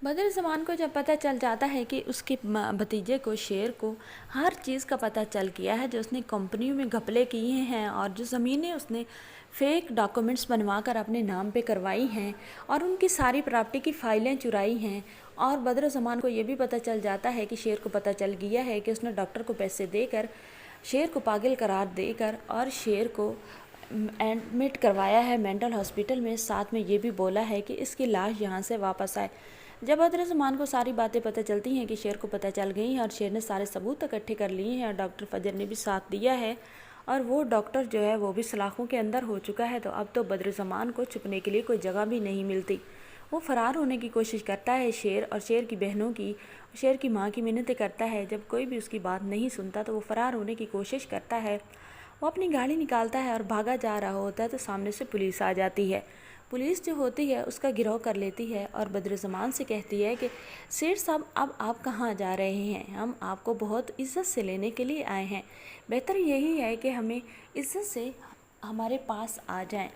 बदर ज़मान को जब पता चल जाता है कि उसके भतीजे को, शेर को, हर चीज़ का पता चल गया है, जो उसने कंपनियों में घपले किए हैं और जो ज़मीनें उसने फ़ेक डॉक्यूमेंट्स बनवा कर अपने नाम पे करवाई हैं और उनकी सारी प्रॉपर्टी की फ़ाइलें चुराई हैं। और बदर ज़मान को ये भी पता चल जाता है कि शेर को पता चल गया है कि उसने डॉक्टर को पैसे देकर शेर को पागल करार देकर और शेर को एडमिट करवाया है मेंटल हॉस्पिटल में। साथ में ये भी बोला है कि इसकी लाश यहाँ से वापस आए। जब बदर ज़मान को सारी बातें पता चलती हैं कि शेर को पता चल गई हैं और शेर ने सारे सबूत इकट्ठे कर लिए हैं और डॉक्टर फजर ने भी साथ दिया है और वो डॉक्टर जो है वो भी सलाखों के अंदर हो चुका है, तो अब तो बदर ज़मान को छुपने के लिए कोई जगह भी नहीं मिलती। वो फ़रार होने की कोशिश करता है शेर, और शेर की बहनों की, शेर की माँ की मिन्नतें करता है। जब कोई भी उसकी बात नहीं सुनता तो वो फ़रार होने की कोशिश करता है। वो अपनी गाड़ी निकालता है और भागा जा रहा होता है तो सामने से पुलिस आ जाती है। पुलिस जो होती है उसका गिरफ्तार कर लेती है और बदर ज़मान से कहती है कि सेठ साहब, अब आप कहाँ जा रहे हैं? हम आपको बहुत इज़्ज़त से लेने के लिए आए हैं। बेहतर यही है कि हमें इज़्ज़त से हमारे पास आ जाएं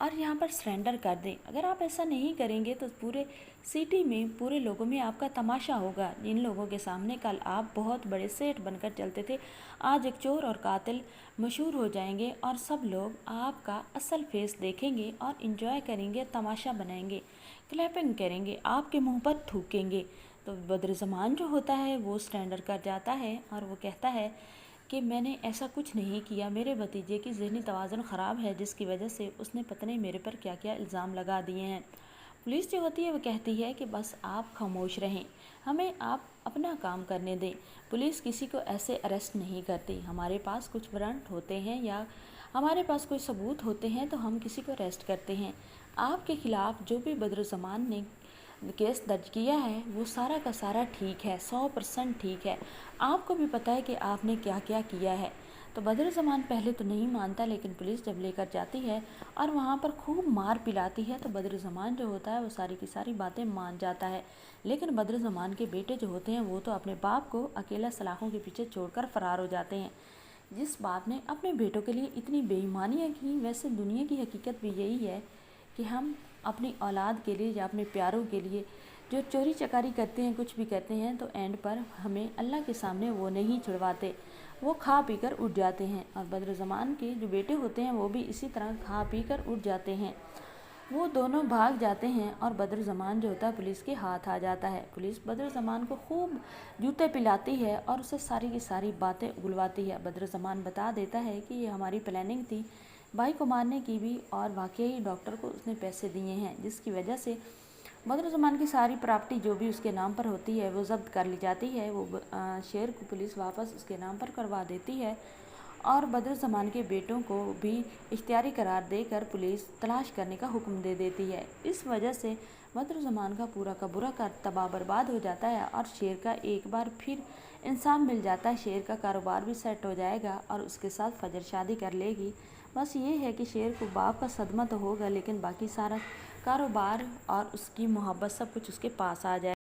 और यहाँ पर सरेंडर कर दें। अगर आप ऐसा नहीं करेंगे तो पूरे सिटी में, पूरे लोगों में आपका तमाशा होगा। जिन लोगों के सामने कल आप बहुत बड़े सेठ बनकर चलते थे, आज एक चोर और कातिल मशहूर हो जाएंगे और सब लोग आपका असल फेस देखेंगे और इन्जॉय करेंगे, तमाशा बनाएंगे, क्लैपिंग करेंगे, आपके मुंह पर थूकेंगे। तो बदर ज़मान जो होता है वो सरेंडर कर जाता है और वो कहता है कि मैंने ऐसा कुछ नहीं किया, मेरे भतीजे की ज़हनी तवाज़ुन ख़राब है जिसकी वजह से उसने पता नहीं मेरे पर क्या क्या इल्ज़ाम लगा दिए हैं। पुलिस जो होती है वो कहती है कि बस आप खामोश रहें, हमें आप अपना काम करने दें। पुलिस किसी को ऐसे अरेस्ट नहीं करती। हमारे पास कुछ वारंट होते हैं या हमारे पास कोई सबूत होते हैं तो हम किसी को अरेस्ट करते हैं। आपके ख़िलाफ़ जो भी बदर ज़मान ने केस दर्ज किया है वो सारा का सारा ठीक है, 100% ठीक है। आपको भी पता है कि आपने क्या क्या किया है। तो बदर ज़मान पहले तो नहीं मानता, लेकिन पुलिस जब लेकर जाती है और वहाँ पर खूब मार पिलाती है तो बदर ज़मान जो होता है वो सारी की सारी बातें मान जाता है। लेकिन बदर ज़मान के बेटे जो होते हैं वो तो अपने बाप को अकेला सलाखों के पीछे छोड़कर फ़रार हो जाते हैं। जिस बाप ने अपने बेटों के लिए इतनी बेईमानियाँ की, वैसे दुनिया की हकीकत भी यही है कि हम अपनी औलाद के लिए या अपने प्यारों के लिए जो चोरी चकारी करते हैं, कुछ भी करते हैं, तो एंड पर हमें अल्लाह के सामने वो नहीं छुड़वाते, वो खा पी कर उठ जाते हैं। और बदर ज़मान के जो बेटे होते हैं वो भी इसी तरह खा पी कर उठ जाते हैं। वो दोनों भाग जाते हैं और बदर ज़मान जो होता है पुलिस के हाथ आ जाता है। पुलिस बदर ज़मान को खूब जूते पिलाती है और उसे सारी की सारी बातें उगलवाती है। बदर ज़मान बता देता है कि ये हमारी प्लानिंग थी भाई को मारने की भी, और वाकई डॉक्टर को उसने पैसे दिए हैं, जिसकी वजह से बदर ज़मान की सारी प्रॉपर्टी जो भी उसके नाम पर होती है वो ज़ब्त कर ली जाती है। वो शेर को पुलिस वापस उसके नाम पर करवा देती है और बदर ज़मान के बेटों को भी इख्तियारी करार देकर पुलिस तलाश करने का हुक्म दे देती है। इस वजह से बदर ज़मान का पूरा का बुरा का तबाह बर्बाद हो जाता है और शेर का एक बार फिर इंसाफ मिल जाता है। शेर का कारोबार भी सेट हो जाएगा और उसके साथ फजर शादी कर लेगी। बस ये है कि शेर को बाप का सदमा तो होगा, लेकिन बाकी सारा कारोबार और उसकी मोहब्बत सब कुछ उसके पास आ जाए।